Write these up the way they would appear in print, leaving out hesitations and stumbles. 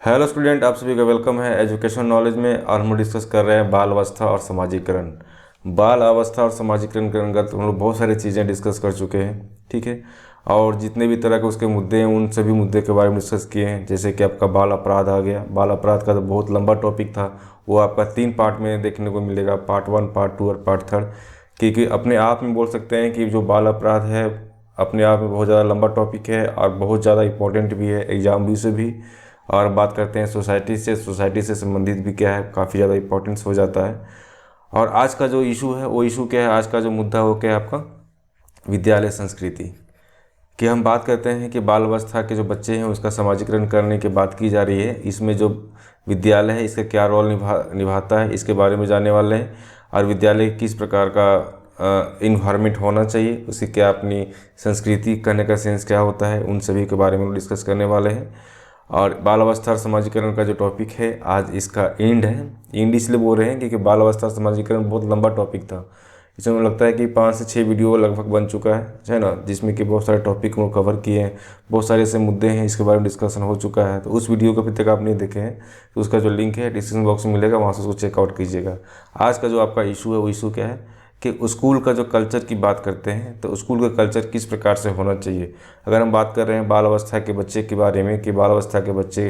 Hello student, आप सभी का वेलकम है एजुकेशन नॉलेज में। और हम डिस्कस कर रहे हैं बाल अवस्था और समाजीकरण। बाल अवस्था और समाजीकरण के अंतर्गत हम लोग बहुत सारी चीज़ें डिस्कस कर चुके हैं, ठीक है। और जितने भी तरह के उसके मुद्दे हैं उन सभी मुद्दे के बारे में डिस्कस किए हैं। जैसे कि आपका बाल अपराध आ गया। बाल अपराध का तो बहुत लंबा टॉपिक था, वो आपका 3 पार्ट में देखने को मिलेगा, पार्ट 1, पार्ट 2 और पार्ट 3। क्योंकि अपने आप में बोल सकते हैं कि जो बाल अपराध है अपने आप में बहुत ज़्यादा लंबा टॉपिक है और बहुत ज़्यादा इंपॉर्टेंट भी है एग्जाम व्यू से भी। और बात करते हैं सोसाइटी से संबंधित भी क्या है, काफ़ी ज़्यादा इंपॉर्टेंस हो जाता है। और आज का जो इशू है वो इशू क्या है, आज का जो मुद्दा है वो क्या है आपका, विद्यालय संस्कृति की हम बात करते हैं कि बाल अवस्था के जो बच्चे हैं उसका समाजीकरण करने की बात की जा रही है। इसमें जो विद्यालय है इसका क्या रोल निभाता है इसके बारे में जानने वाले हैं। और विद्यालय किस प्रकार का इन्वायरमेंट होना चाहिए, उसकी क्या अपनी संस्कृति करने का सेंस क्या होता है, उन सभी के बारे में डिस्कस करने वाले हैं। और बाल अवस्था और समाजीकरण का जो टॉपिक है आज इसका एंड है। एंड इसलिए बोल रहे हैं क्योंकि बाल अवस्था और समाजीकरण बहुत लंबा टॉपिक था। इसमें लगता है कि 5 से 6 वीडियो लगभग बन चुका है ना, जिसमें कि बहुत सारे टॉपिक को कवर किए हैं, बहुत सारे ऐसे मुद्दे हैं इसके बारे में डिस्कशन हो चुका है। तो उस वीडियो को अभी तक आप नहीं देखे हैं तो उसका जो लिंक है डिस्क्रिप्शन बॉक्स में मिलेगा, वहाँ से उसको चेकआउट कीजिएगा। आज का जो आपका इशू है वो इशू क्या है कि स्कूल का जो कल्चर की बात करते हैं तो स्कूल का कल्चर किस प्रकार से होना चाहिए। अगर हम बात कर रहे हैं बाल अवस्था के बच्चे के बारे में कि बाल अवस्था के बच्चे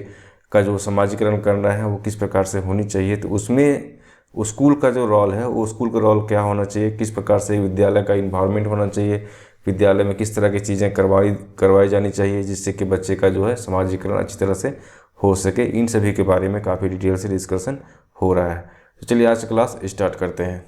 का जो समाजीकरण करना है वो किस प्रकार से होनी चाहिए, तो उसमें स्कूल का जो रोल है वो स्कूल का रोल क्या होना चाहिए, किस प्रकार से विद्यालय का इन्वायरमेंट होना चाहिए, विद्यालय में किस तरह की चीज़ें करवाई जानी चाहिए जिससे कि बच्चे का जो है समाजीकरण अच्छी तरह से हो सके। इन सभी के बारे में काफ़ी डिटेल से डिस्कशन हो रहा है। तो चलिए आज क्लास स्टार्ट करते हैं।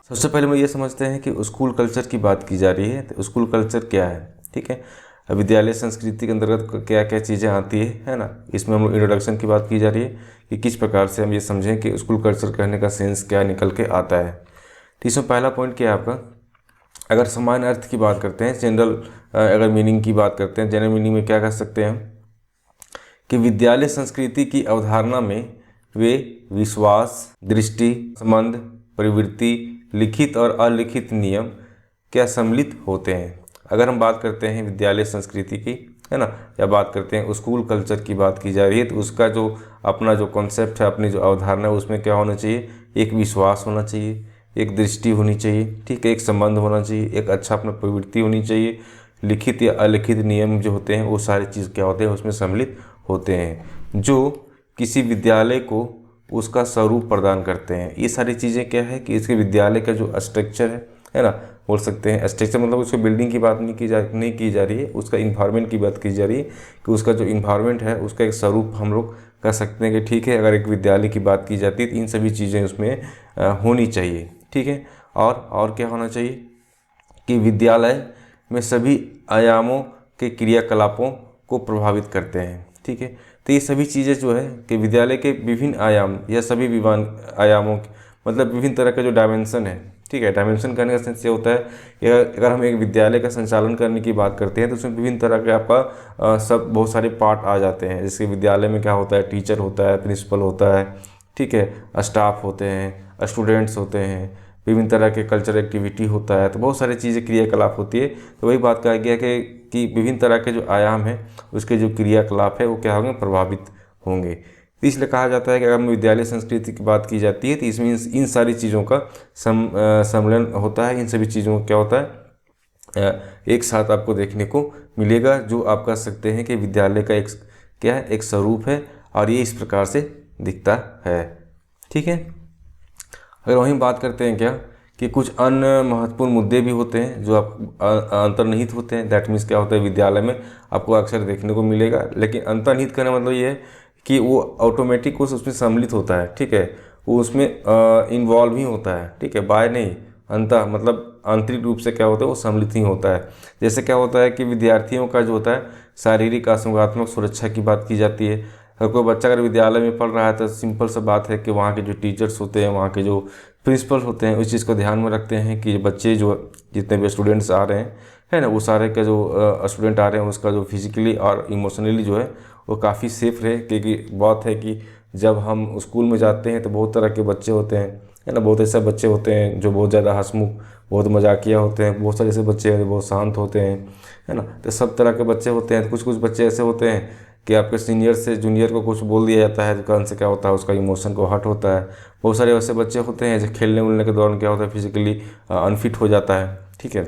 सबसे पहले हम ये समझते हैं कि स्कूल कल्चर की बात की जा रही है तो स्कूल कल्चर क्या है, ठीक है। विद्यालय संस्कृति के अंतर्गत क्या क्या चीज़ें आती है ना। इसमें हम लोग इंट्रोडक्शन की बात की जा रही है कि किस प्रकार से हम ये समझें कि स्कूल कल्चर कहने का सेंस क्या निकल के आता है। तो इसमें पहला पॉइंट क्या है आपका, अगर सामान्य अर्थ की बात करते हैं, जनरल अगर मीनिंग की बात करते हैं, जनरल मीनिंग में क्या कह सकते हैं हम कि विद्यालय संस्कृति की अवधारणा में वे विश्वास, दृष्टि, संबंध, प्रवृत्ति, लिखित और अलिखित नियम क्या सम्मिलित होते हैं। अगर हम बात करते हैं विद्यालय संस्कृति की, है ना, या बात करते हैं स्कूल कल्चर की बात की जा रही है तो उसका जो अपना जो कॉन्सेप्ट है, अपनी जो अवधारणा है उसमें क्या होना चाहिए, एक विश्वास होना चाहिए, एक दृष्टि होनी चाहिए, ठीक है, एक संबंध होना चाहिए, एक अच्छा अपना प्रवृत्ति होनी चाहिए, लिखित या अलिखित नियम जो होते हैं वो सारी चीज़ क्या होते हैं उसमें सम्मिलित होते हैं जो किसी विद्यालय को उसका स्वरूप प्रदान करते हैं। ये सारी चीज़ें क्या है कि इसके विद्यालय का जो स्ट्रक्चर है ना, बोल सकते हैं स्ट्रक्चर मतलब उसको बिल्डिंग की बात नहीं की जा रही है, उसका इन्वायरमेंट की बात की जा रही है कि उसका जो इन्वायरमेंट है उसका एक स्वरूप हम लोग कह सकते हैं कि ठीक है, अगर एक विद्यालय की बात की जाती है तो इन सभी चीज़ें उसमें होनी चाहिए, ठीक है। और क्या होना चाहिए कि विद्यालय में सभी आयामों के क्रियाकलापों को प्रभावित करते हैं, ठीक है। तो ये सभी चीज़ें जो है कि विद्यालय के विभिन्न आयाम या सभी विभिन्न आयामों मतलब विभिन्न तरह का जो डायमेंशन है, ठीक है। डायमेंशन करने का सेंस ये होता है कि अगर हम एक विद्यालय का संचालन करने की बात करते हैं तो उसमें विभिन्न तरह के आपका सब बहुत सारे पार्ट आ जाते हैं। जैसे विद्यालय में क्या होता है, टीचर होता है, प्रिंसिपल होता है, ठीक है, स्टाफ होते हैं, स्टूडेंट्स होते हैं, विभिन्न तरह के कल्चरल एक्टिविटी होता है, तो बहुत सारी चीज़ें क्रियाकलाप होती है। तो वही बात कहा गया कि विभिन्न तरह के जो आयाम हैं उसके जो क्रियाकलाप है वो क्या होंगे, प्रभावित होंगे। तो इसलिए कहा जाता है कि अगर विद्यालय संस्कृति की बात की जाती है तो इसमें इन सारी चीज़ों का सम्मिलन होता है। इन सभी चीज़ों का क्या होता है, एक साथ आपको देखने को मिलेगा जो आप कह सकते हैं कि विद्यालय का एक क्या है, एक स्वरूप है और ये इस प्रकार से दिखता है, ठीक है। अगर वहीं बात करते हैं क्या कि कुछ अन्य महत्वपूर्ण मुद्दे भी होते हैं जो आप अंतर्निहित होते हैं। दैट मीन्स क्या होता है, विद्यालय में आपको अक्सर देखने को मिलेगा, लेकिन अंतर्निहित करने मतलब ये है कि वो ऑटोमेटिक उसमें सम्मिलित होता है, ठीक है, वो उसमें इन्वॉल्व ही होता है, ठीक है, बाय नहीं, अंतः मतलब आंतरिक रूप से क्या होता है वो सम्मिलित ही होता है। जैसे क्या होता है कि विद्यार्थियों का जो होता है शारीरिक आत्मक सुरक्षा की बात की जाती है। अगर कोई बच्चा अगर विद्यालय में पढ़ रहा है तो सिंपल सा बात है कि वहाँ के जो टीचर्स होते हैं, वहाँ के जो प्रिंसिपल होते हैं उस चीज़ को ध्यान में रखते हैं कि बच्चे जो जितने भी स्टूडेंट्स आ रहे हैं है ना, वो सारे का जो स्टूडेंट आ रहे हैं उसका जो फिजिकली और इमोशनली जो है वो काफ़ी सेफ रहे। क्योंकि बात है कि जब हम स्कूल में जाते हैं तो बहुत तरह के बच्चे होते हैं, है ना। बहुत ऐसे बच्चे होते हैं जो बहुत ज़्यादा हंसमुख, बहुत मजाकिया होते हैं, बहुत सारे ऐसे बच्चे हैं जो बहुत शांत होते हैं, है ना। तो सब तरह के बच्चे होते हैं। कुछ कुछ बच्चे ऐसे होते हैं कि आपके सीनियर से जूनियर को कुछ बोल दिया जाता है, दुकान से क्या होता है उसका इमोशन को हर्ट होता है। बहुत सारे ऐसे बच्चे होते हैं जो खेलने उलने के दौरान क्या होता है फिजिकली अनफिट हो जाता है, ठीक है।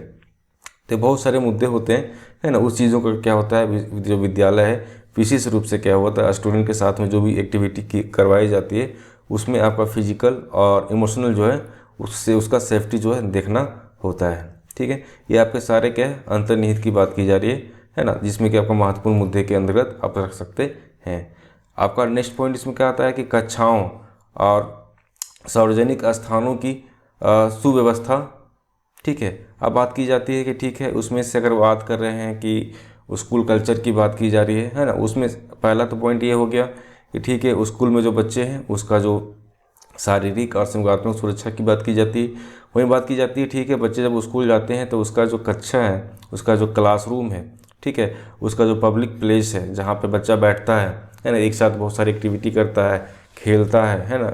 तो बहुत सारे मुद्दे होते हैं, है ना। उस चीज़ों का क्या होता है, जो विद्यालय है विशेष रूप से क्या होता है स्टूडेंट के साथ में जो भी एक्टिविटी की करवाई जाती है उसमें आपका फिजिकल और इमोशनल जो है उससे उसका सेफ्टी जो है देखना होता है, ठीक है। ये आपके सारे क्या है अंतर्निहित की बात की जा रही है ना, जिसमें कि आपका महत्वपूर्ण मुद्दे के अंतर्गत आप रख सकते हैं। आपका नेक्स्ट पॉइंट इसमें क्या आता है कि कक्षाओं और सार्वजनिक स्थानों की सुव्यवस्था, ठीक है। अब बात की जाती है कि ठीक है उसमें से अगर बात कर रहे हैं कि स्कूल कल्चर की बात की जा रही है ना, उसमें पहला तो पॉइंट ये हो गया कि ठीक है स्कूल में जो बच्चे हैं उसका जो शारीरिक और संज्ञानात्मक सुरक्षा की बात की जाती है। वहीं बात की जाती है ठीक है बच्चे जब स्कूल जाते हैं तो उसका जो कक्षा है, उसका जो क्लासरूम है, ठीक है, उसका जो पब्लिक प्लेस है जहाँ पे बच्चा बैठता है ना, एक साथ बहुत सारी एक्टिविटी करता है, खेलता है ना,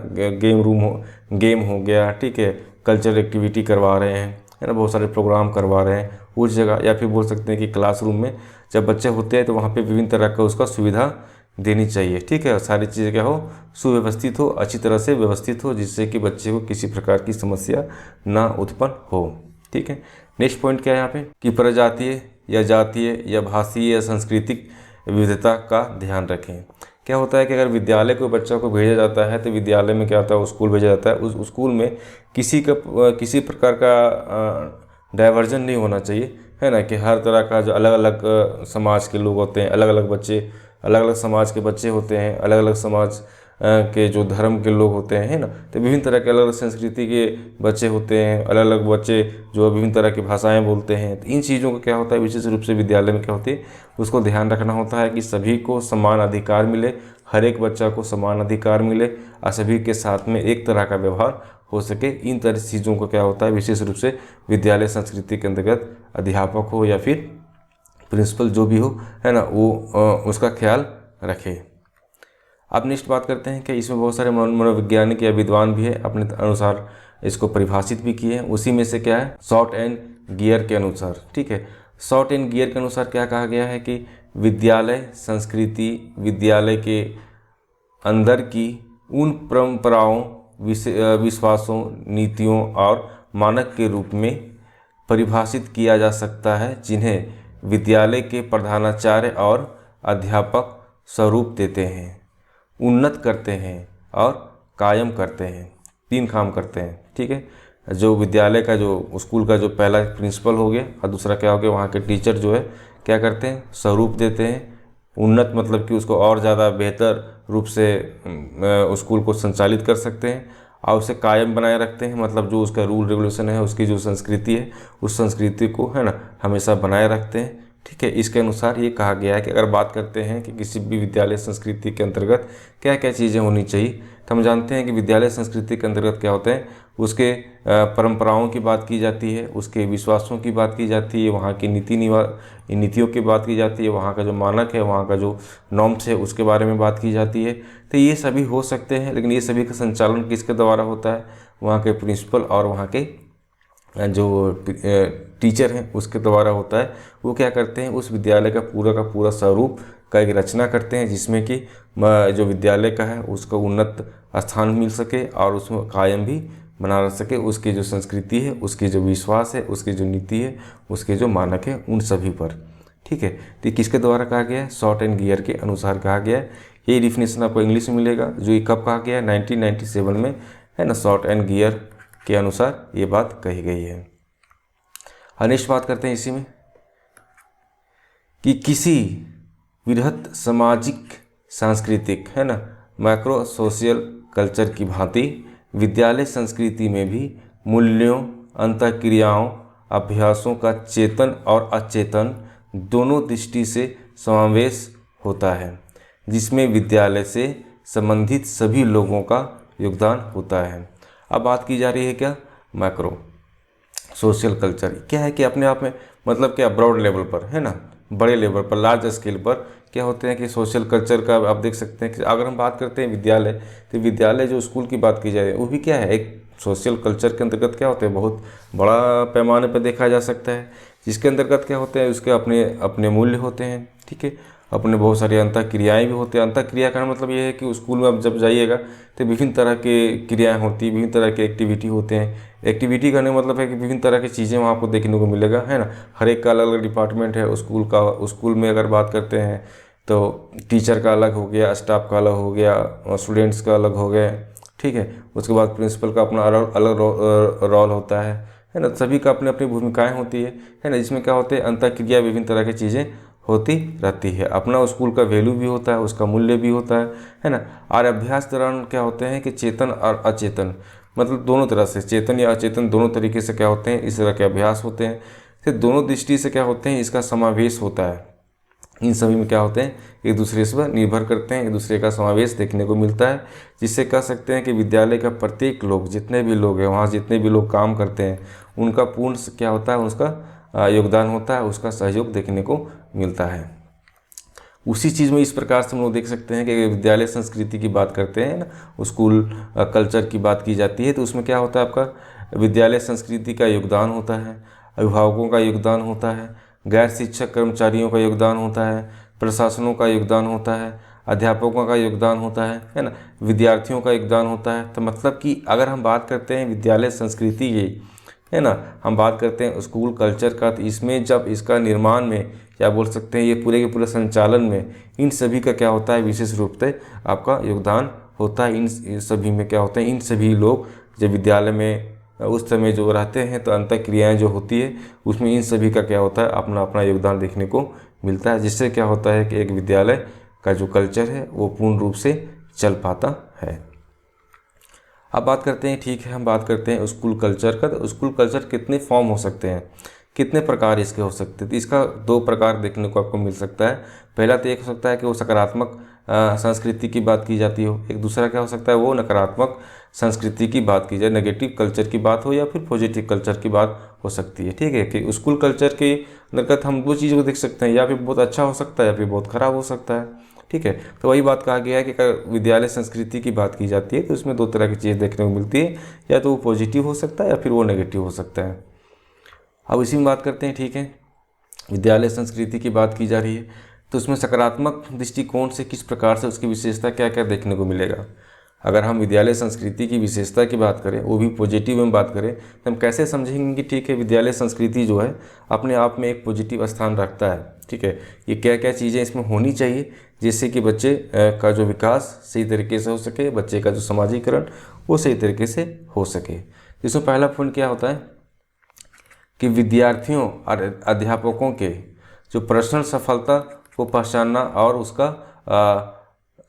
गेम हो गया, ठीक है, कल्चरल एक्टिविटी करवा रहे हैं, है ना, बहुत सारे प्रोग्राम करवा रहे हैं उस जगह, या फिर बोल सकते हैं कि क्लासरूम में जब बच्चे होते हैं तो वहाँ पे विभिन्न तरह का उसका सुविधा देनी चाहिए, ठीक है। सारी चीज़ें क्या हो सुव्यवस्थित हो, अच्छी तरह से व्यवस्थित हो, जिससे कि बच्चे को किसी प्रकार की समस्या ना उत्पन्न हो, ठीक है। नेक्स्ट पॉइंट क्या है यहाँ पे कि प्रजातीय या जातीय या भाषीय या सांस्कृतिक विविधता का ध्यान रखें। क्या होता है कि अगर विद्यालय को बच्चों को भेजा जाता है तो विद्यालय में क्या होता है स्कूल भेजा जाता है, उस स्कूल में किसी प्रकार का डाइवर्जन नहीं होना चाहिए, है ना, कि हर तरह का जो अलग अलग समाज के लोग होते हैं, अलग अलग बच्चे, अलग अलग समाज के बच्चे होते हैं, अलग अलग समाज के जो धर्म के लोग होते हैं, है ना, तो विभिन्न तरह के अलग अलग संस्कृति के बच्चे होते हैं, अलग अलग बच्चे जो विभिन्न तरह की भाषाएं बोलते हैं। तो इन चीज़ों का क्या होता है विशेष रूप से विद्यालय में क्या होती है उसको ध्यान रखना होता है कि सभी को समान अधिकार मिले, हर एक बच्चा को समान अधिकार मिले और सभी के साथ में एक तरह का व्यवहार हो सके। इन तरह चीज़ों को क्या होता है विशेष रूप से विद्यालय संस्कृति के अंतर्गत अध्यापक हो या फिर प्रिंसिपल जो भी हो, है ना, वो उसका ख्याल रखे। अब नेक्स्ट बात करते हैं कि इसमें बहुत सारे मनोवैज्ञानिक या विद्वान भी है अपने अनुसार इसको परिभाषित भी किए हैं। उसी में से क्या है शॉर्ट एंड गियर के अनुसार, ठीक है, शॉर्ट एंड गियर के अनुसार क्या कहा गया है कि विद्यालय संस्कृति विद्यालय के अंदर की उन परंपराओं, विश्वासों, नीतियों और मानक के रूप में परिभाषित किया जा सकता है जिन्हें विद्यालय के प्रधानाचार्य और अध्यापक स्वरूप देते हैं, उन्नत करते हैं और कायम करते हैं। तीन काम करते हैं, ठीक है। जो विद्यालय का जो स्कूल का जो पहला प्रिंसिपल हो गया और दूसरा क्या हो गया वहाँ के टीचर जो है क्या करते हैं स्वरूप देते हैं, उन्नत मतलब कि उसको और ज़्यादा बेहतर रूप से स्कूल को संचालित कर सकते हैं, और उसे कायम बनाए रखते हैं मतलब जो उसका रूल रेगुलेशन है उसकी जो संस्कृति है उस संस्कृति को, है ना, हमेशा बनाए रखते हैं, ठीक है। इसके अनुसार ये कहा गया है कि अगर बात करते हैं कि किसी भी विद्यालय संस्कृति के अंतर्गत क्या क्या चीज़ें होनी चाहिए, तो हम जानते हैं कि विद्यालय संस्कृति के अंतर्गत क्या होते हैं उसके परंपराओं की बात की जाती है, उसके विश्वासों की बात की जाती है, वहाँ की नीतियों की बात की जाती है, वहाँ का जो मानक है, वहाँ का जो नॉर्म्स है उसके बारे में बात की जाती है। तो ये सभी हो सकते हैं, लेकिन ये सभी का संचालन किसके द्वारा होता है वहाँ के प्रिंसिपल और वहाँ के जो टीचर हैं उसके द्वारा होता है। वो क्या करते हैं उस विद्यालय का पूरा स्वरूप का एक रचना करते हैं जिसमें कि जो विद्यालय का है उसको उन्नत स्थान मिल सके और उसमें कायम भी बना रह सके, उसकी जो संस्कृति है, उसकी जो विश्वास है, उसकी जो नीति है, उसके जो मानक है, उन सभी पर, ठीक है। तो किसके द्वारा कहा गया है शॉर्ट एंड गियर के अनुसार कहा गया है। ये डिफिनेशन आपको इंग्लिश में मिलेगा जो ये कब कहा गया है 1997 में, है ना, शॉर्ट एंड गियर के अनुसार ये बात कही गई है। नेक्स्ट बात करते हैं इसी में कि किसी वृहत सामाजिक सांस्कृतिक, है ना, मैक्रो सोशल कल्चर की भांति विद्यालय संस्कृति में भी मूल्यों, अंतःक्रियाओं, अभ्यासों का चेतन और अचेतन दोनों दृष्टि से समावेश होता है, जिसमें विद्यालय से संबंधित सभी लोगों का योगदान होता है। अब बात की जा रही है क्या मैक्रो सोशल कल्चर क्या है कि अपने आप में मतलब क्या ब्रॉड लेवल पर, है ना, बड़े लेवल पर, लार्ज स्केल पर क्या होते हैं कि सोशल कल्चर का आप देख सकते हैं कि अगर हम बात करते हैं विद्यालय, तो विद्यालय जो स्कूल की बात की जाए वो भी क्या है एक सोशल कल्चर के अंतर्गत क्या होते हैं, बहुत बड़ा पैमाने पर देखा जा सकता है, जिसके अंतर्गत क्या होते हैं, उसके अपने अपने मूल्य होते हैं, ठीक है, अपने बहुत सारी अंतः क्रियाएँ भी होती हैं। अंतः क्रिया का मतलब ये है कि स्कूल में आप जब जाइएगा तो विभिन्न तरह के क्रियाएँ होती हैं, विभिन्न तरह के एक्टिविटी होते हैं। एक्टिविटी करने का मतलब है कि विभिन्न तरह की चीज़ें वहाँ आपको देखने को मिलेगा, है ना। हर एक का अलग अलग डिपार्टमेंट है स्कूल का। स्कूल में अगर बात करते हैं तो टीचर का अलग हो गया, स्टाफ का अलग हो गया, स्टूडेंट्स का अलग हो गया, ठीक है। उसके बाद प्रिंसिपल का अपना अलग अलग रोल होता है ना। सभी का अपनी अपनी भूमिकाएं होती है ना, जिसमें क्या होते हैं, अंतःक्रिया, विभिन्न तरह की चीज़ें होती रहती है। अपना स्कूल का वैल्यू भी होता है, उसका मूल्य भी होता है ना। और अभ्यास दौरान क्या होते हैं कि चेतन और अचेतन, मतलब दोनों तरह से, चेतन या अचेतन दोनों तरीके से क्या होते हैं, इस तरह के अभ्यास होते हैं। फिर दोनों दृष्टि से क्या होते हैं, इसका समावेश होता है। इन सभी में क्या होते हैं, एक दूसरे से निर्भर करते हैं, एक दूसरे का समावेश देखने को मिलता है, जिससे कह सकते हैं कि विद्यालय का प्रत्येक लोग, जितने भी लोग हैं वहाँ, जितने भी लोग काम करते हैं, उनका पूर्ण क्या होता है, उसका योगदान होता है, उसका सहयोग देखने को मिलता है। उसी चीज़ में इस प्रकार से हम लोग देख सकते हैं कि विद्यालय संस्कृति की बात करते हैं ना, स्कूल कल्चर की बात की जाती है, तो उसमें क्या होता है, आपका विद्यालय संस्कृति का योगदान होता है, अभिभावकों का योगदान होता है, गैर शिक्षक कर्मचारियों का योगदान होता है, प्रशासनों का योगदान होता है, अध्यापकों का योगदान होता है ना, विद्यार्थियों का योगदान होता है। तो मतलब कि अगर हम बात करते हैं विद्यालय संस्कृति की, है ना, हम बात करते हैं स्कूल कल्चर का, तो इसमें जब इसका निर्माण में क्या बोल सकते हैं, ये पूरे के पूरे संचालन में इन सभी का क्या होता है, विशेष रूप से आपका योगदान होता है। इन सभी में क्या होता है, इन सभी लोग जब विद्यालय में उस समय जो रहते हैं तो अंतः क्रियाएँ जो होती है उसमें इन सभी का क्या होता है, अपना अपना योगदान देखने को मिलता है, जिससे क्या होता है कि एक विद्यालय का जो कल्चर है वो पूर्ण रूप से चल पाता है। अब बात करते हैं, ठीक है, हम बात करते हैं स्कूल कल्चर का। तो स्कूल कल्चर कितने फॉर्म हो सकते हैं, कितने प्रकार इसके हो सकते हैं, तो इसका दो प्रकार देखने को आपको मिल सकता है। पहला तो एक हो सकता है कि वो सकारात्मक संस्कृति की बात की जाती हो, एक दूसरा क्या हो सकता है, वो नकारात्मक संस्कृति की बात की जाए, नेगेटिव कल्चर की बात हो या फिर पॉजिटिव कल्चर की बात हो सकती है, ठीक है। कि स्कूल कल्चर के अंतर्गत हम दो चीज़ों को देख सकते हैं, या फिर बहुत अच्छा हो सकता है या फिर बहुत खराब हो सकता है, ठीक है। तो वही बात कहा गया है कि अगर विद्यालय संस्कृति की बात की जाती है तो उसमें दो तरह की चीज़ें देखने को मिलती है, या तो वो पॉजिटिव हो सकता है या फिर वो नेगेटिव हो सकता है। अब इसी में बात करते हैं, ठीक है, विद्यालय संस्कृति की बात की जा रही है तो उसमें सकारात्मक दृष्टिकोण से किस प्रकार से उसकी विशेषता क्या क्या देखने को मिलेगा। अगर हम विद्यालय संस्कृति की विशेषता की बात करें, वो भी पॉजिटिव में बात करें, तो हम कैसे समझेंगे कि ठीक है, विद्यालय संस्कृति जो है अपने आप में एक पॉजिटिव स्थान रखता है, ठीक है। ये क्या क्या चीज़ें इसमें होनी चाहिए जिससे कि बच्चे का जो विकास सही तरीके से हो सके, बच्चे का जो समाजीकरण वो सही तरीके से हो सके। इसमें पहला पॉइंट क्या होता है कि विद्यार्थियों और अध्यापकों के जो पर्सनल सफलता को पहचानना और उसका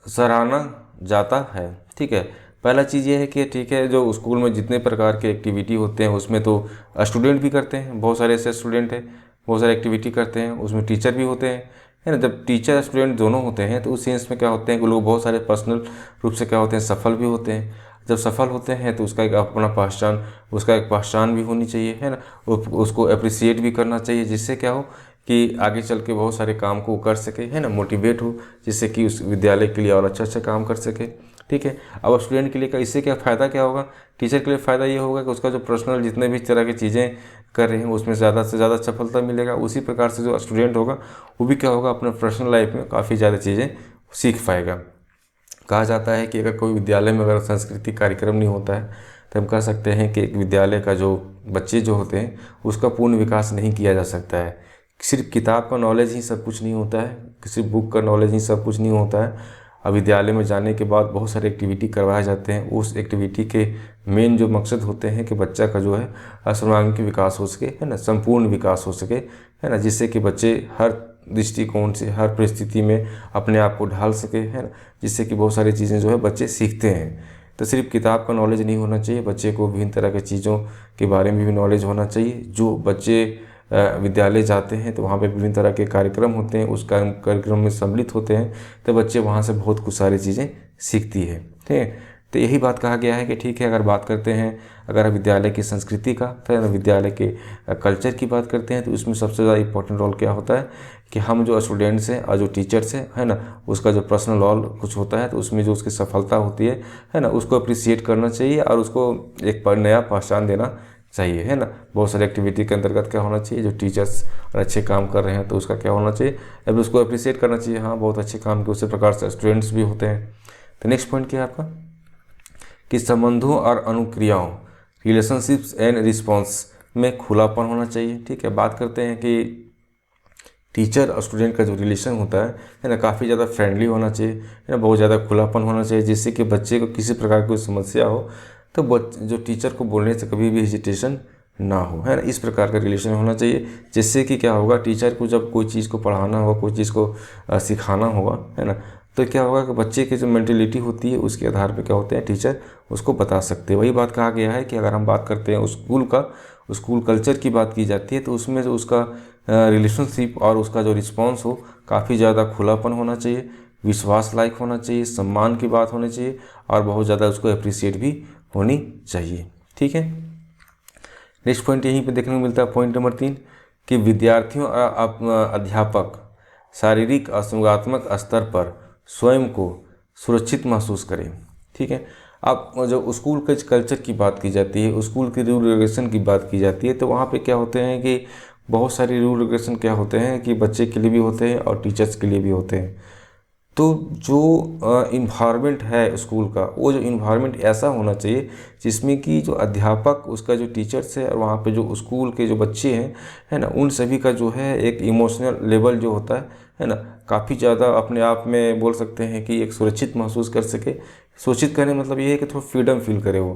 सराहना जाता है, ठीक है। पहला चीज़ ये है कि ठीक है, जो स्कूल में जितने प्रकार के एक्टिविटी होते हैं उसमें तो स्टूडेंट भी करते हैं, बहुत सारे ऐसे स्टूडेंट हैं बहुत सारे एक्टिविटी करते हैं, उसमें टीचर भी होते हैं, है ना। जब टीचर स्टूडेंट दोनों होते हैं तो उस सेंस में क्या होते हैं कि लोग बहुत सारे पर्सनल रूप से क्या होते हैं, सफल भी होते हैं। जब सफल होते हैं तो उसका एक अपना पहचान, उसका एक पहचान भी होनी चाहिए, है ना। उसको अप्रिसिएट भी करना चाहिए, जिससे क्या हो कि आगे चल के बहुत सारे काम को कर सके, है ना, मोटिवेट हो, जिससे कि उस विद्यालय के लिए और अच्छा काम कर सके, ठीक है। अब स्टूडेंट के लिए इससे क्या फ़ायदा क्या होगा, टीचर के लिए फ़ायदा ये होगा कि उसका जो पर्सनल जितने भी तरह की चीज़ें कर रहे हैं उसमें ज़्यादा से ज़्यादा सफलता मिलेगा। उसी प्रकार से जो स्टूडेंट होगा वो भी क्या होगा, अपने पर्सनल लाइफ में काफ़ी ज़्यादा चीज़ें सीख पाएगा। कहा जाता है कि अगर कोई विद्यालय में अगर सांस्कृतिक कार्यक्रम नहीं होता है तो हम कह सकते हैं कि एक विद्यालय का जो बच्चे जो होते हैं उसका पूर्ण विकास नहीं किया जा सकता है। सिर्फ किताब का नॉलेज ही सब कुछ नहीं होता है, किसी बुक का नॉलेज ही सब कुछ नहीं होता है। अब विद्यालय में जाने के बाद बहुत सारे एक्टिविटी करवाए जाते हैं, उस एक्टिविटी के मेन जो मकसद होते हैं कि बच्चा का जो है सर्वांगीण विकास हो सके, है ना, संपूर्ण विकास हो सके, है ना, जिससे कि बच्चे हर दृष्टिकोण से हर परिस्थिति में अपने आप को ढाल सके, है ना, जिससे कि बहुत सारी चीज़ें जो है बच्चे सीखते हैं। तो सिर्फ किताब का नॉलेज नहीं होना चाहिए, बच्चे को विभिन्न तरह की चीज़ों के बारे में भी नॉलेज होना चाहिए। जो बच्चे विद्यालय जाते हैं तो वहाँ पे विभिन्न तरह के कार्यक्रम होते हैं, उस कार्यक्रम में सम्मिलित होते हैं तो बच्चे वहाँ से बहुत कुछ सारी चीज़ें सीखती है, ठीक है। तो यही बात कहा गया है कि ठीक है, अगर बात करते हैं अगर विद्यालय की संस्कृति का, तो विद्यालय के कल्चर की बात करते हैं, तो उसमें सबसे ज़्यादा इंपॉर्टेंट रोल क्या होता है कि हम जो स्टूडेंट्स हैं और जो टीचर्स हैं, है ना, उसका जो पर्सनल रोल कुछ होता है, तो उसमें जो उसकी सफलता होती है ना, उसको अप्रिसिएट करना चाहिए और उसको एक नया पहचान देना चाहिए, है ना। बहुत सारी एक्टिविटी के अंतर्गत क्या होना चाहिए, जो टीचर्स अच्छे काम कर रहे हैं तो उसका क्या होना चाहिए, अभी उसको अप्रिसिएट करना चाहिए, हाँ बहुत अच्छे काम के, उसी प्रकार से स्टूडेंट्स भी होते हैं। तो नेक्स्ट पॉइंट क्या है आपका कि संबंधों और अनुक्रियाओं, रिलेशनशिप्स एंड रिस्पॉन्स में खुलापन होना चाहिए। ठीक है, बात करते हैं कि टीचर और स्टूडेंट का जो रिलेशन होता है ना, काफ़ी ज़्यादा फ्रेंडली होना चाहिए, है ना, बहुत ज़्यादा खुलापन होना चाहिए, जिससे कि बच्चे को किसी प्रकार की कोई समस्या हो तो जो टीचर को बोलने से कभी भी हेजिटेशन ना हो, है ना, इस प्रकार का रिलेशन होना चाहिए, जिससे कि क्या होगा, टीचर को जब कोई चीज़ को पढ़ाना होगा, कोई चीज़ को सिखाना होगा, है ना, तो क्या होगा कि बच्चे की जो मेंटेलिटी होती है उसके आधार पर क्या होते हैं, टीचर उसको बता सकते हैं। वही बात कहा गया है कि अगर हम बात करते हैं स्कूल कल्चर की बात की जाती है, तो उसमें जो उसका रिलेशनशिप और उसका जो रिस्पॉन्स हो, काफ़ी ज़्यादा खुलापन होना चाहिए, विश्वास लायक होना चाहिए, सम्मान की बात होनी चाहिए और बहुत ज़्यादा उसको अप्रिसिएट भी होनी चाहिए। ठीक है, नेक्स्ट पॉइंट यहीं पे देखने को मिलता है, पॉइंट नंबर 3 कि विद्यार्थियों और अध्यापक शारीरिक और संज्ञानात्मक स्तर पर स्वयं को सुरक्षित महसूस करें। ठीक है, अब जब स्कूल के कल्चर की बात की जाती है, स्कूल की रूल रेगुलेशन की बात की जाती है, तो वहाँ पे क्या होते हैं कि बहुत सारी रूल रेगुलेशन क्या होते हैं कि बच्चे के लिए भी होते हैं और टीचर्स के लिए भी होते हैं। तो जो इन्वायरमेंट है स्कूल का, वो जो इन्वायरमेंट ऐसा होना चाहिए जिसमें कि जो अध्यापक, उसका जो टीचर्स है और वहाँ पे जो स्कूल के जो बच्चे हैं, है ना, उन सभी का जो है एक इमोशनल लेवल जो होता है ना, काफ़ी ज़्यादा अपने आप में बोल सकते हैं कि एक सुरक्षित महसूस कर सके। सुरक्षित करने मतलब ये है कि थोड़ा फ्रीडम फील करे वो,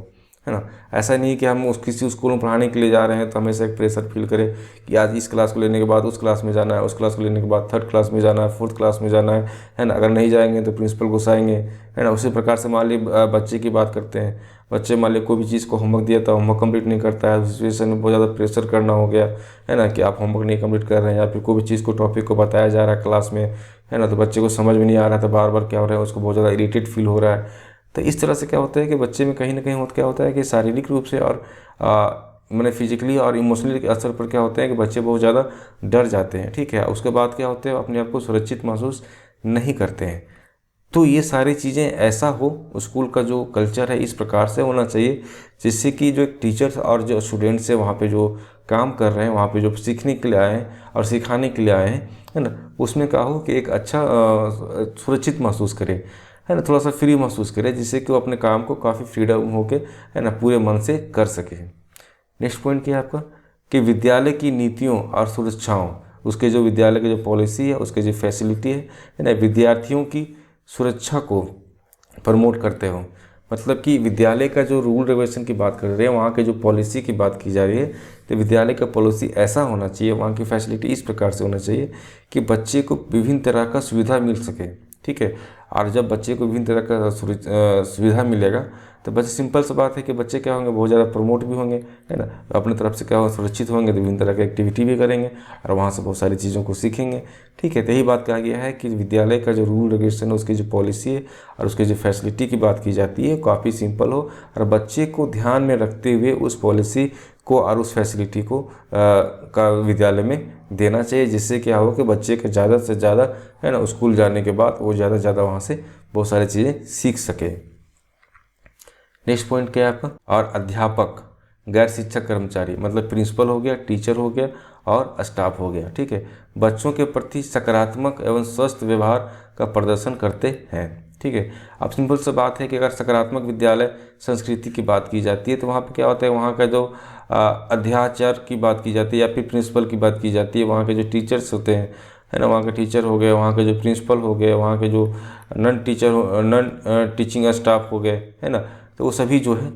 है ना। ऐसा नहीं कि हम किसी स्कूल में पढ़ाने के लिए जा रहे हैं तो हमेशा एक प्रेशर फील करें कि आज इस क्लास को लेने के बाद उस क्लास में जाना है, उस क्लास को लेने के बाद थर्ड क्लास में जाना है, फोर्थ क्लास में जाना है ना। अगर नहीं जाएंगे तो प्रिंसिपल गुस्साएंगे, है ना। उसी प्रकार से मान लीजिए बच्चे की बात करते हैं, बच्चे मान लीजिए कोई भी चीज़ को होमवर्क दिया था, होमवर्क कंप्लीट नहीं करता है, उस सिचुएशन में बहुत ज़्यादा प्रेशर करना हो गया, है ना, कि आप होमवर्क नहीं कंप्लीट कर रहे हैं, या फिर कोई भी चीज़ को टॉपिक को बताया जा रहा है क्लास में, है ना, तो बच्चे को समझ में नहीं आ रहा था, बार बार क्या हो रहा है, उसको बहुत ज़्यादा इरिटेट फील हो रहा है। तो इस तरह से क्या होता है कि बच्चे में कहीं ना कहीं क्या होता है कि शारीरिक रूप से और मैंने फिजिकली और इमोशनली के असर पर क्या होता है कि बच्चे बहुत ज़्यादा डर जाते हैं। ठीक है, उसके बाद क्या होते हैं, अपने आप को सुरक्षित महसूस नहीं करते हैं। तो ये सारी चीज़ें ऐसा हो, स्कूल का जो कल्चर है इस प्रकार से होना चाहिए जिससे कि जो टीचर्स और जो स्टूडेंट्स हैं वहाँ पे जो काम कर रहे हैं, वहाँ पे जो सीखने के लिए आए हैं और सिखाने के लिए आए हैं, है ना, उसमें क्या हो कि एक अच्छा सुरक्षित महसूस करे, है ना, थोड़ा सा फ्री महसूस करे, जिससे कि वो अपने काम को काफ़ी फ्रीडम होके, है ना, पूरे मन से कर सके। नेक्स्ट पॉइंट क्या है आपका कि विद्यालय की नीतियों और सुरक्षाओं, उसके जो विद्यालय की जो पॉलिसी है, उसके जो फैसिलिटी है ना, विद्यार्थियों की सुरक्षा को प्रमोट करते हो। मतलब कि विद्यालय का जो रूल रेगुलेशन की बात कर रहे हैं, वहाँ के जो पॉलिसी की बात की जा रही है, तो विद्यालय का पॉलिसी ऐसा होना चाहिए, वहाँ की फैसिलिटी इस प्रकार से होना चाहिए कि बच्चे को विभिन्न तरह का सुविधा मिल सके। ठीक है, और जब बच्चे को विभिन्न तरह का सुविधा मिलेगा तो बच्चे, सिंपल सा बात है कि बच्चे क्या होंगे, बहुत ज़्यादा प्रमोट भी होंगे, है ना, अपने तरफ से क्या होगा, सुरक्षित होंगे, तो विभिन्न तरह की एक्टिविटी भी करेंगे और वहाँ से बहुत सारी चीज़ों को सीखेंगे। ठीक है, तो यही बात कहा गया है कि विद्यालय का जो रूल रेगुलेशन है, उसकी जो पॉलिसी है और उसकी जो फैसिलिटी की बात की जाती है, काफ़ी सिंपल हो और बच्चे को ध्यान में रखते हुए उस पॉलिसी को और उस फैसिलिटी को का विद्यालय में देना चाहिए, जिससे क्या हो कि बच्चे के ज़्यादा से ज़्यादा, है ना, स्कूल जाने के बाद वो ज़्यादा से ज़्यादा वहाँ से बहुत सारी चीज़ें सीख सके। नेक्स्ट पॉइंट क्या है आपका, और अध्यापक गैर शिक्षक कर्मचारी, मतलब प्रिंसिपल हो गया, टीचर हो गया और स्टाफ हो गया। ठीक है, बच्चों के प्रति सकारात्मक एवं स्वस्थ व्यवहार का प्रदर्शन करते हैं। ठीक है, अब सिंपल सा बात है कि अगर सकारात्मक विद्यालय संस्कृति की बात की जाती है तो वहाँ पे क्या होता है, वहाँ का जो अध्याचार्य की बात की जाती है या फिर प्रिंसिपल की बात की जाती है, वहाँ के जो टीचर्स होते हैं, है ना, वहाँ के टीचर हो गए, वहाँ के जो प्रिंसिपल हो गए, वहाँ के जो नॉन टीचिंग स्टाफ हो गए, है ना, तो वो सभी जो है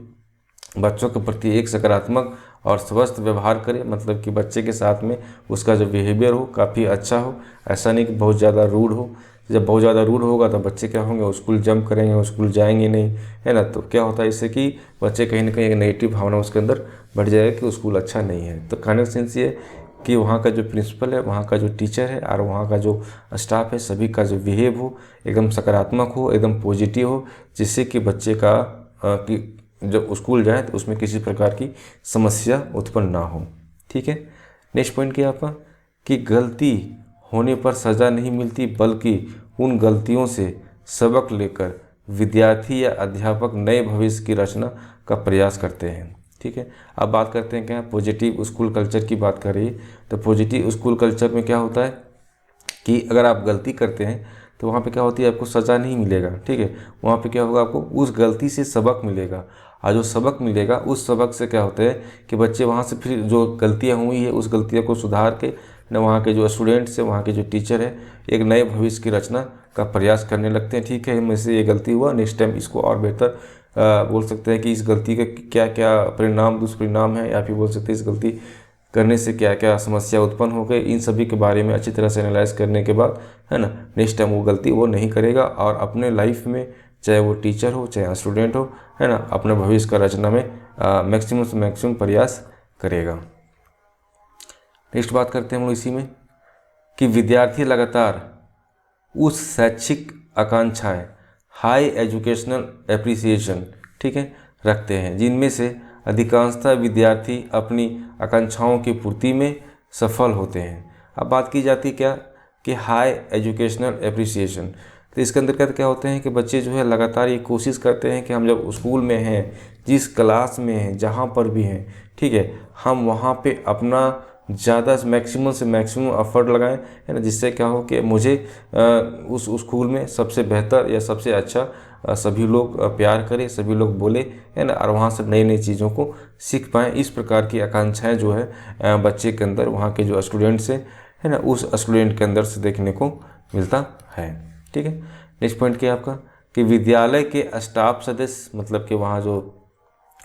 बच्चों के प्रति एक सकारात्मक और स्वस्थ व्यवहार करे, मतलब कि बच्चे के साथ में उसका जो बिहेवियर हो काफ़ी अच्छा हो, ऐसा नहीं कि बहुत ज़्यादा रूड हो। जब बहुत ज़्यादा रूड होगा तो बच्चे क्या होंगे, स्कूल जंप करेंगे, स्कूल जाएंगे नहीं, है ना। तो क्या होता है इससे कि बच्चे कहीं ना कहीं एक नेगेटिव भावना उसके अंदर बढ़ जाएगा कि स्कूल अच्छा नहीं है। तो कहने का सेंस ये कि वहाँ का जो प्रिंसिपल है, वहाँ का जो टीचर है और वहाँ का जो स्टाफ है, सभी का जो बिहेव हो एकदम सकारात्मक हो, एकदम पॉजिटिव हो, जिससे कि बच्चे का कि जब स्कूल जाए तो उसमें किसी प्रकार की समस्या उत्पन्न ना हो। ठीक है। नेक्स्ट पॉइंट क्या है आपका कि गलती होने पर सज़ा नहीं मिलती, बल्कि उन गलतियों से सबक लेकर विद्यार्थी या अध्यापक नए भविष्य की रचना का प्रयास करते हैं। ठीक है। अब बात करते हैं क्या पॉजिटिव स्कूल कल्चर की बात करिए। तो पॉजिटिव स्कूल कल्चर में क्या होता है कि अगर आप गलती करते हैं तो वहाँ पे क्या होती है, आपको सज़ा नहीं मिलेगा। ठीक है। वहाँ पे क्या होगा, आपको उस गलती से सबक मिलेगा, और जो सबक मिलेगा उस सबक से क्या होता है कि बच्चे वहाँ से फिर जो गलतियाँ हुई है उस गलतियों को सुधार के न वहाँ के जो स्टूडेंट्स हैं, वहाँ के जो टीचर है, एक नए भविष्य की रचना का प्रयास करने लगते हैं। ठीक है, मुझसे ये गलती हुआ, नेक्स्ट टाइम इसको और बेहतर बोल सकते हैं कि इस गलती का क्या क्या परिणाम दुष्परिणाम है, या फिर बोल सकते हैं इस गलती करने से क्या क्या समस्या उत्पन्न हो गई। इन सभी के बारे में अच्छी तरह से एनालाइज करने के बाद है ना, नेक्स्ट टाइम वो गलती वो नहीं करेगा, और अपने लाइफ में चाहे वो टीचर हो चाहे स्टूडेंट हो, है ना, अपने भविष्य का रचना में मैक्सिमम से मैक्सिमम प्रयास करेगा। नेक्स्ट बात करते हैं हम लोग इसी में कि विद्यार्थी लगातार उस शैक्षिक आकांक्षाएं, हाई एजुकेशनल एप्रिसिएशन, ठीक है, रखते हैं जिनमें से अधिकांशतः विद्यार्थी अपनी आकांक्षाओं की पूर्ति में सफल होते हैं। अब बात की जाती है क्या कि हाई एजुकेशनल एप्रिसिएशन, तो इसके अंतर्गत क्या होते हैं कि बच्चे जो है लगातार ये कोशिश करते हैं कि हम जब स्कूल में हैं, जिस क्लास में हैं, जहाँ पर भी हैं, ठीक है, हम वहाँ पे अपना ज़्यादा मैक्सिमम से मैक्सिमम एफर्ट लगाएं, है ना, जिससे क्या हो कि मुझे उस स्कूल में सबसे बेहतर या सबसे अच्छा सभी लोग प्यार करें, सभी लोग बोले, है ना, और वहाँ से नई नई चीज़ों को सीख पाएँ। इस प्रकार की आकांक्षाएं जो है बच्चे के अंदर, वहाँ के जो स्टूडेंट्स हैं, है ना, उस स्टूडेंट के अंदर से देखने को मिलता है। ठीक है। नेक्स्ट पॉइंट क्या है आपका कि विद्यालय के स्टाफ सदस्य, मतलब कि वहाँ जो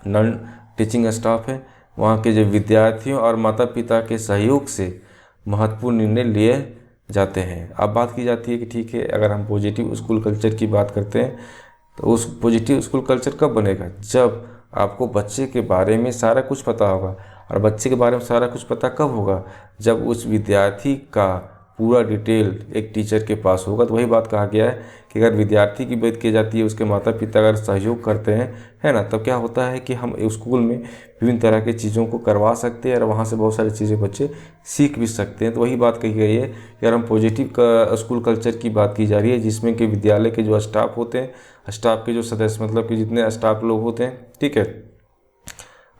नॉन टीचिंग स्टाफ है, वहाँ के जो विद्यार्थियों और माता पिता के सहयोग से महत्वपूर्ण निर्णय लिए जाते हैं। अब बात की जाती है कि ठीक है, अगर हम पॉजिटिव स्कूल कल्चर की बात करते हैं तो उस पॉजिटिव स्कूल कल्चर कब बनेगा, जब आपको बच्चे के बारे में सारा कुछ पता होगा। और बच्चे के बारे में सारा कुछ पता कब होगा, जब उस विद्यार्थी का पूरा डिटेल एक टीचर के पास होगा। तो वही बात कहा गया है कि अगर विद्यार्थी की बात की जाती है, उसके माता पिता अगर सहयोग करते हैं, है ना, तब क्या होता है कि हम स्कूल में विभिन्न तरह की चीज़ों को करवा सकते हैं और वहाँ से बहुत सारी चीज़ें बच्चे सीख भी सकते हैं। तो वही बात कही गई है कि अगर हम पॉजिटिव का स्कूल कल्चर की बात की जा रही है, जिसमें कि विद्यालय के जो स्टाफ होते हैं, स्टाफ के जो सदस्य, मतलब कि जितने स्टाफ लोग होते हैं, ठीक है,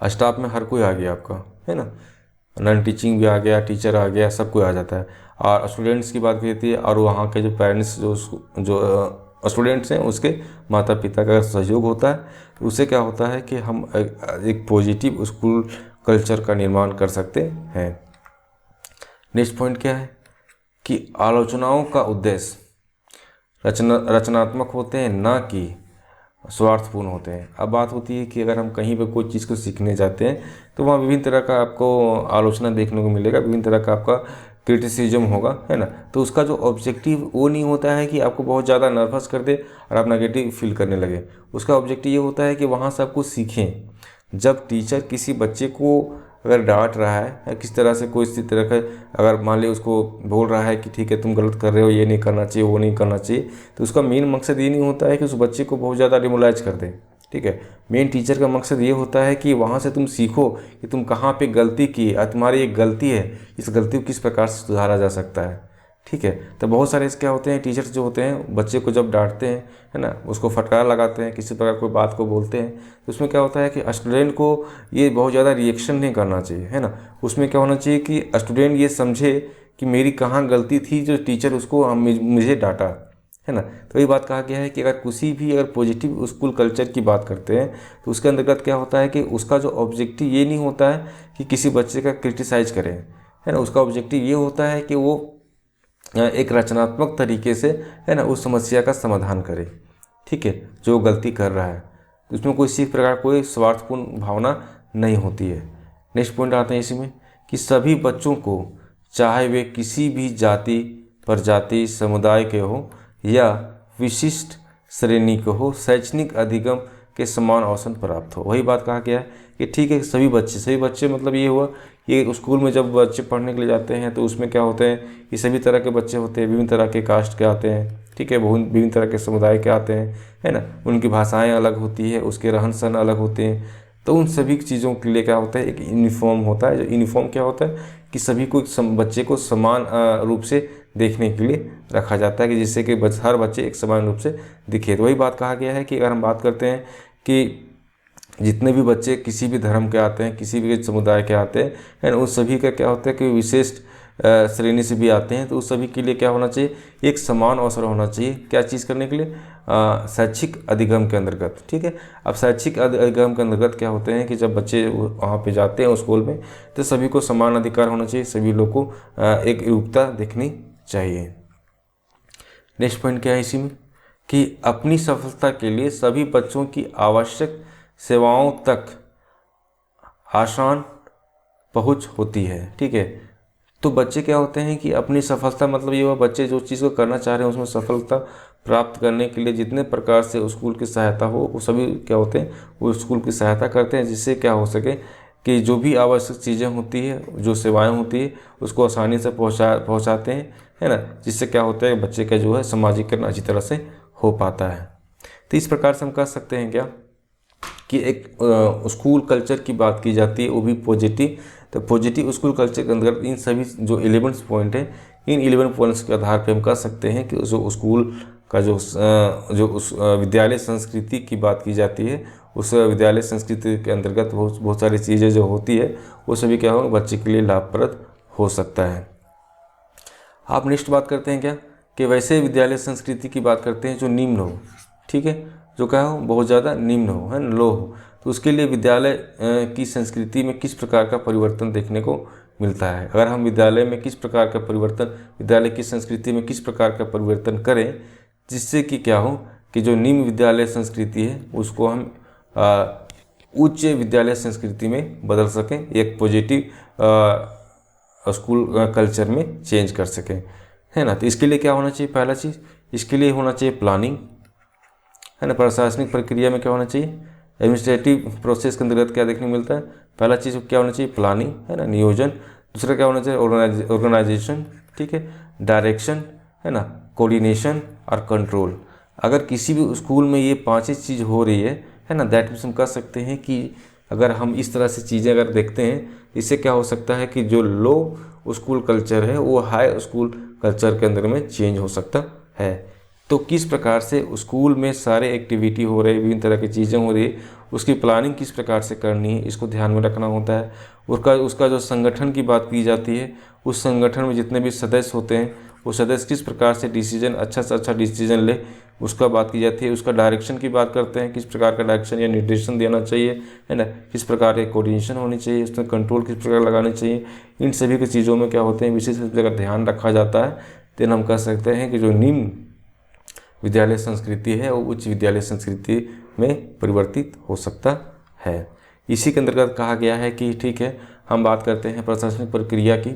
स्टाफ में हर कोई आ गया आपका, है ना, नॉन टीचिंग भी आ गया, टीचर आ गया, सब कोई आ जाता है। और स्टूडेंट्स की बात की जाती है, और वहाँ के जो पेरेंट्स जो स्टूडेंट्स हैं, उसके माता पिता का सहयोग होता है, तो उससे क्या होता है कि हम एक पॉजिटिव स्कूल कल्चर का निर्माण कर सकते हैं। नेक्स्ट पॉइंट क्या है कि आलोचनाओं का उद्देश्य रचनात्मक होते हैं, ना कि स्वार्थपूर्ण होते हैं। अब बात होती है कि अगर हम कहीं पर कोई चीज़ को सीखने जाते हैं तो वहाँ विभिन्न तरह का आपको आलोचना देखने को मिलेगा, विभिन्न तरह का आपका क्रिटिसिज्म होगा, है ना। तो उसका जो ऑब्जेक्टिव वो नहीं होता है कि आपको बहुत ज़्यादा नर्वस कर दे और आप नेगेटिव फील करने लगे। उसका ऑब्जेक्टिव ये होता है कि वहाँ से आप कुछ सीखें। जब टीचर किसी बच्चे को अगर डांट रहा है या किस तरह से कोई इसी तरह का, अगर मान ली उसको बोल रहा है कि ठीक है तुम गलत कर रहे हो, ये नहीं करना चाहिए, वो नहीं करना चाहिए, तो उसका मेन मकसद ये नहीं होता है कि उस बच्चे को बहुत ज़्यादा डिमोलाइज कर दे। ठीक है, मेन टीचर का मकसद ये होता है कि वहाँ से तुम सीखो कि तुम कहाँ पे गलती की, तुम्हारी एक गलती है, इस गलती को किस प्रकार से सुधारा जा सकता है। ठीक है, तो बहुत सारे क्या होते हैं, टीचर्स जो होते हैं बच्चे को जब डांटते हैं, है ना, उसको फटकार लगाते हैं, किसी प्रकार कोई बात को बोलते हैं, तो उसमें क्या होता है कि स्टूडेंट को ये बहुत ज़्यादा रिएक्शन नहीं करना चाहिए, है ना। उसमें क्या होना चाहिए कि स्टूडेंट ये समझे कि मेरी कहाँ गलती थी जो टीचर उसको मुझे डांटा, है ना। तो ये बात कहा गया है कि अगर किसी भी अगर पॉजिटिव स्कूल कल्चर की बात करते हैं तो उसके अंतर्गत क्या होता है कि उसका जो ऑब्जेक्टिव ये नहीं होता है कि किसी बच्चे का क्रिटिसाइज करें, है ना। उसका ऑब्जेक्टिव ये होता है कि वो एक रचनात्मक तरीके से, है ना, उस समस्या का समाधान करे। ठीक है, जो गलती कर रहा है उसमें कोई किसी प्रकार कोई स्वार्थपूर्ण भावना नहीं होती है। नेक्स्ट पॉइंट आते हैं इसी में कि सभी बच्चों को, चाहे वे किसी भी जाति प्रजाति समुदाय के हो या विशिष्ट श्रेणी के हो, शैक्षणिक अधिगम के समान अवसर प्राप्त हो। वही बात कहा गया है कि ठीक है सभी बच्चे मतलब ये हुआ ये स्कूल में जब बच्चे पढ़ने के लिए जाते हैं तो उसमें क्या होते हैं कि सभी तरह के बच्चे होते हैं, विभिन्न तरह के कास्ट के आते हैं, ठीक है, बहुत विभिन्न तरह के समुदाय के आते हैं, है ना। उनकी भाषाएं अलग होती है, उसके रहन सहन अलग होते हैं। तो उन सभी चीज़ों के लिए क्या होता है, एक यूनिफॉर्म होता है। जो यूनिफॉर्म क्या होता है कि सभी को बच्चे को समान रूप से देखने के लिए रखा जाता है, कि जिससे कि हर बच्चे एक समान रूप से दिखे। तो वही बात कहा गया है कि अगर हम बात करते हैं कि जितने भी बच्चे किसी भी धर्म के आते हैं, किसी भी समुदाय के आते हैं, उन सभी का क्या होता है कि विशेष श्रेणी से भी आते हैं, तो उस सभी के लिए क्या होना चाहिए, एक समान अवसर होना चाहिए। क्या चीज़ करने के लिए, शैक्षिक अधिगम के अंतर्गत, ठीक है। अब शैक्षिक अधिगम के अंतर्गत क्या होते हैं कि जब बच्चे वहाँ पे जाते हैं उस स्कूल में, तो सभी को समान अधिकार होना चाहिए, सभी लोग को एक एकरूपता देखनी चाहिए। नेक्स्ट पॉइंट क्या है इसी में, कि अपनी सफलता के लिए सभी बच्चों की आवश्यक सेवाओं तक आसान पहुंच होती है, ठीक है। तो बच्चे क्या होते हैं कि अपनी सफलता, मतलब ये हुआ बच्चे जो चीज़ को करना चाह रहे हैं उसमें सफलता प्राप्त करने के लिए जितने प्रकार से स्कूल की सहायता हो, वो सभी क्या होते हैं, वो स्कूल की सहायता करते हैं, जिससे क्या हो सके कि जो भी आवश्यक चीज़ें होती है, जो सेवाएं होती है, उसको आसानी से पहुँचाते हैं, है ना। जिससे क्या होता है, बच्चे का जो है सामाजिकरण अच्छी तरह से हो पाता है। तो इस प्रकार से हम कह सकते हैं क्या कि एक स्कूल कल्चर की बात की जाती है, वो भी पॉजिटिव। तो पॉजिटिव स्कूल कल्चर के अंदर इन सभी जो 11 पॉइंट हैं, इन 11 पॉइंट्स के आधार पर हम कह सकते हैं कि जो स्कूल का जो उस विद्यालय संस्कृति की बात की जाती है, उस विद्यालय संस्कृति के अंतर्गत बहुत सारी चीज़ें जो होती है, वो सभी क्या हो, बच्चे के लिए लाभप्रद हो सकता है। आप नेक्स्ट बात करते हैं क्या कि वैसे विद्यालय संस्कृति की बात करते हैं जो निम्न हो, ठीक है, जो क्या हो, बहुत ज़्यादा निम्न हो, है ना, लो हो। तो उसके लिए विद्यालय की संस्कृति में किस प्रकार का परिवर्तन देखने को मिलता है। अगर हम विद्यालय में किस प्रकार का परिवर्तन, विद्यालय की संस्कृति में किस प्रकार का परिवर्तन करें, जिससे कि क्या हो कि जो निम्न विद्यालय संस्कृति है उसको हम उच्च विद्यालय संस्कृति में बदल सकें, एक पॉजिटिव स्कूल कल्चर में चेंज कर सकें, है ना। तो इसके लिए क्या होना चाहिए, पहला चीज़ इसके लिए होना चाहिए प्लानिंग, है ना। प्रशासनिक प्रक्रिया में क्या होना चाहिए, एडमिनिस्ट्रेटिव प्रोसेस के अंतर्गत क्या देखने को मिलता है, पहला चीज़ क्या होना चाहिए, प्लानिंग, है ना, नियोजन। दूसरा क्या होना चाहिए, ऑर्गेनाइजेशन, ठीक है, डायरेक्शन, है ना, कोऑर्डिनेशन और कंट्रोल। अगर किसी भी स्कूल में ये पांचों चीज़ हो रही है ना, दैट मीन्स हम कह सकते हैं कि अगर हम इस तरह से चीज़ें अगर देखते हैं, इससे क्या हो सकता है कि जो लो स्कूल कल्चर है वो हाई स्कूल कल्चर के अंदर में चेंज हो सकता है। तो किस प्रकार से स्कूल में सारे एक्टिविटी हो रहे, विभिन्न तरह की चीज़ें हो रही, उसकी प्लानिंग किस प्रकार से करनी है, इसको ध्यान में रखना होता है। उसका जो संगठन की बात की जाती है, उस संगठन में जितने भी सदस्य होते हैं, वो सदस्य किस प्रकार से डिसीजन अच्छा से अच्छा डिसीजन ले, उसका बात की जाती है। उसका डायरेक्शन की बात करते हैं, किस प्रकार का डायरेक्शन या निर्देशन देना चाहिए, है ना, किस प्रकार की कोऑर्डिनेशन होनी चाहिए, उसमें कंट्रोल किस प्रकार लगानी चाहिए। इन सभी की चीज़ों में क्या होते हैं, विशेष रूप से अगर ध्यान रखा जाता है, तो हम कह सकते हैं कि जो निम्न विद्यालय संस्कृति है वो उच्च विद्यालय संस्कृति में परिवर्तित हो सकता है। इसी के अंतर्गत कहा गया है कि ठीक है, हम बात करते हैं प्रशासनिक प्रक्रिया की,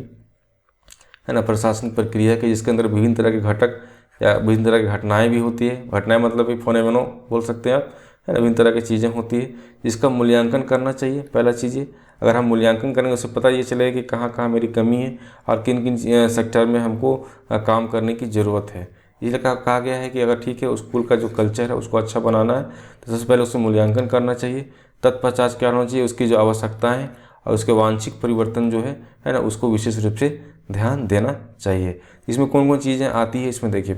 है ना, प्रशासनिक प्रक्रिया की, जिसके अंदर विभिन्न तरह के घटक या विभिन्न तरह की घटनाएं भी होती है। घटनाएं मतलब कि फोनेमेनो बोल सकते हैं आप, है ना, विभिन्न तरह की चीज़ें होती है, जिसका मूल्यांकन करना चाहिए। पहला चीज़ ये, अगर हम मूल्यांकन करेंगे उससे पता ये चलेगा कि कहाँ कहाँ मेरी कमी है और किन किन सेक्टर में हमको काम करने की ज़रूरत है। इसलिए कहा गया है कि अगर ठीक है स्कूल का जो कल्चर है उसको अच्छा बनाना है, तो सबसे पहले उससे मूल्यांकन करना चाहिए। तत्पश्चात क्या होना चाहिए, उसकी जो आवश्यकताएं और उसके वांछित परिवर्तन जो है ना, उसको विशेष रूप से ध्यान देना चाहिए। इसमें कौन कौन चीज़ें आती है, इसमें देखिए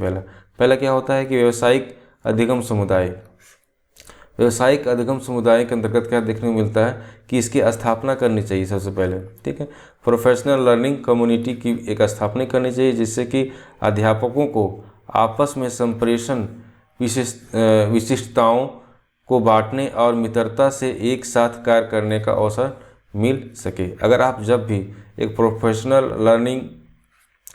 पहला क्या होता है कि व्यावसायिक अधिगम समुदाय। व्यावसायिक अधिगम समुदाय के अंतर्गत क्या देखने को मिलता है कि इसकी स्थापना करनी चाहिए सबसे पहले, ठीक है। प्रोफेशनल लर्निंग कम्युनिटी की एक स्थापना करनी चाहिए, जिससे कि अध्यापकों को आपस में संप्रेषण विशिष्टताओं को बांटने और मित्रता से एक साथ कार्य करने का अवसर मिल सके। अगर आप जब भी एक प्रोफेशनल लर्निंग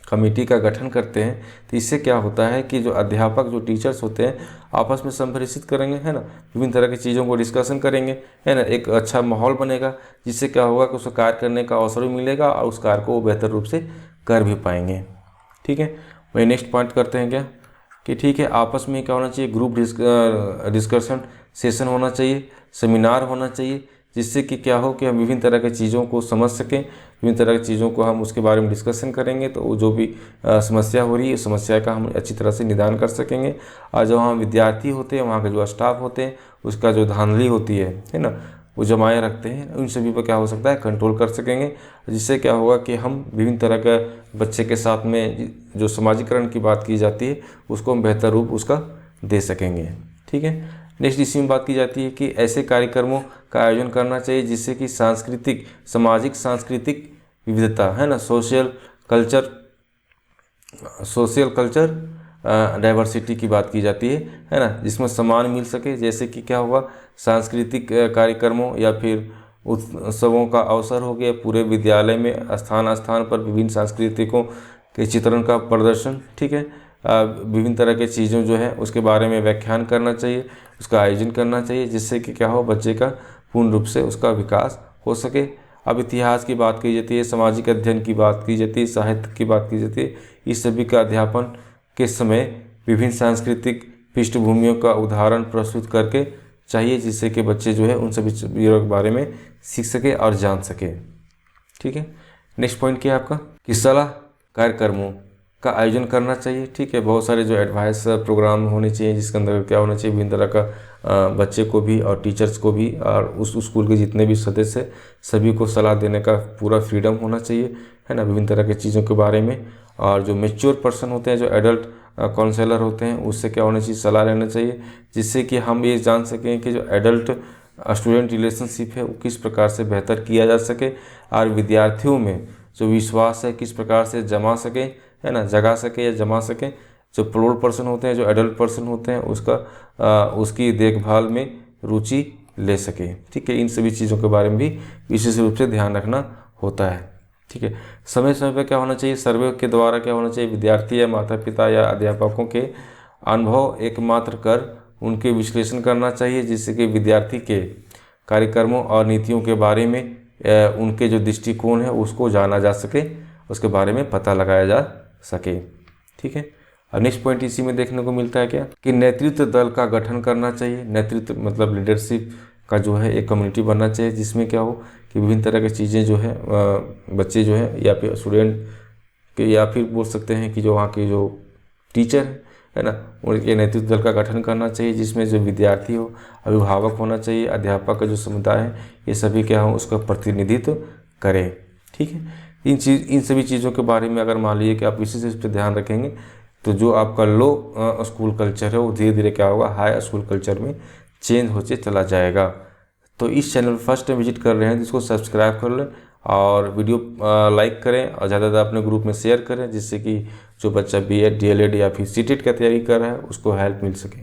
कमेटी का गठन करते हैं, तो इससे क्या होता है कि जो अध्यापक, जो टीचर्स होते हैं, आपस में संप्रेषित करेंगे, है ना, विभिन्न तरह की चीज़ों को डिस्कशन करेंगे, है ना, एक अच्छा माहौल बनेगा, जिससे क्या होगा कि उसको कार्य करने का अवसर भी मिलेगा और उस कार्य को वो बेहतर रूप से कर भी पाएंगे, ठीक है। वही नेक्स्ट पॉइंट करते हैं क्या कि ठीक है, आपस में क्या होना चाहिए, ग्रुप डिस्कशन सेशन होना चाहिए, सेमिनार होना चाहिए, जिससे कि क्या हो कि हम विभिन्न तरह की चीज़ों को समझ सकें, विभिन्न तरह की चीज़ों को हम उसके बारे में डिस्कशन करेंगे तो वो जो भी समस्या हो रही है समस्या का हम अच्छी तरह से निदान कर सकेंगे। और जो वहाँ विद्यार्थी होते हैं, वहाँ के जो स्टाफ होते हैं, उसका जो धांधली होती है ना, वो जमाए रखते हैं, उन सभी पर क्या हो सकता है कंट्रोल कर सकेंगे। जिससे क्या होगा कि हम विभिन्न तरह का बच्चे के साथ में जो समाजीकरण की बात की जाती है उसको हम बेहतर रूप उसका दे सकेंगे। ठीक है। नेक्स्ट इसी में बात की जाती है कि ऐसे कार्यक्रमों का आयोजन करना चाहिए जिससे कि सांस्कृतिक सांस्कृतिक विविधता है ना, सोशल कल्चर डाइवर्सिटी की बात की जाती है ना, जिसमें सम्मान मिल सके। जैसे कि क्या होगा, सांस्कृतिक कार्यक्रमों या फिर उत्सवों का अवसर हो गया, पूरे विद्यालय में स्थान स्थान पर विभिन्न सांस्कृतिकों के चित्रण का प्रदर्शन। ठीक है। विभिन्न तरह के चीज़ों जो है उसके बारे में व्याख्यान करना चाहिए, उसका आयोजन करना चाहिए, जिससे कि क्या हो, बच्चे का पूर्ण रूप से उसका विकास हो सके। अब इतिहास की बात की जाती है, सामाजिक अध्ययन की बात की जाती है, साहित्य की बात की जाती है। इस सभी का अध्यापन के समय विभिन्न सांस्कृतिक पृष्ठभूमियों का उदाहरण प्रस्तुत करके चाहिए, जिससे कि बच्चे जो है उन सभी चीज़ों के बारे में सीख सके और जान सके। ठीक है। नेक्स्ट पॉइंट क्या है आपका कि सलाह कार्यक्रमों का आयोजन करना चाहिए। ठीक है। बहुत सारे जो एडवाइस प्रोग्राम होने चाहिए, जिसके अंदर क्या होना चाहिए, विभिन्न तरह का बच्चे को भी और टीचर्स को भी और उस स्कूल के जितने भी सदस्य सभी को सलाह देने का पूरा फ्रीडम होना चाहिए, है ना, विभिन्न तरह की चीज़ों के बारे में। और जो मैच्योर पर्सन होते हैं, जो एडल्ट काउंसलर होते हैं, उससे क्या होना चाहिए, सलाह लेना चाहिए, जिससे कि हम ये जान सकें कि जो एडल्ट स्टूडेंट रिलेशनशिप है वो किस प्रकार से बेहतर किया जा सके और विद्यार्थियों में जो विश्वास है किस प्रकार से जमा सके, है ना, जगा सके या जमा सके। जो प्रौढ़ पर्सन होते हैं, जो एडल्ट पर्सन होते हैं, उसकी देखभाल में रुचि ले सके। ठीक है। इन सभी चीज़ों के बारे में भी विशेष रूप से ध्यान रखना होता है। ठीक है। समय समय पर क्या होना चाहिए, सर्वे के द्वारा क्या होना चाहिए, विद्यार्थी या माता पिता या अध्यापकों के अनुभव एकमात्र कर उनके विश्लेषण करना चाहिए, जिससे कि विद्यार्थी के कार्यक्रमों और नीतियों के बारे में उनके जो दृष्टिकोण है उसको जाना जा सके, उसके बारे में पता लगाया जा सके। ठीक है। अब नेक्स्ट पॉइंट इसी में देखने को मिलता है क्या कि नेतृत्व दल का गठन करना चाहिए। नेतृत्व मतलब लीडरशिप का जो है एक कम्युनिटी बनना चाहिए, जिसमें क्या हो कि विभिन्न तरह की चीज़ें जो है बच्चे जो है या फिर स्टूडेंट के या फिर बोल सकते हैं कि जो वहाँ के जो टीचर है ना, उनके नेतृत्व दल का गठन करना चाहिए, जिसमें जो विद्यार्थी हो, अभिभावक होना चाहिए, अध्यापक का जो समुदाय है, ये सभी क्या हो उसका प्रतिनिधित्व करें। ठीक है। इन सभी चीज़ों के बारे में अगर मान लीजिए कि आप विशेष इस पर ध्यान रखेंगे तो जो आपका लो स्कूल कल्चर है वो धीरे धीरे क्या होगा, हाई स्कूल कल्चर में चेंज होते चला जाएगा। तो इस चैनल पर फर्स्ट टाइम विजिट कर रहे हैं तो इसको सब्सक्राइब कर लें और वीडियो लाइक करें और ज़्यादा ज़्यादा अपने ग्रुप में शेयर करें, जिससे कि जो बच्चा बीएड, डीएलएड या फिर सीटेट का तैयारी कर रहा है उसको हेल्प मिल सके।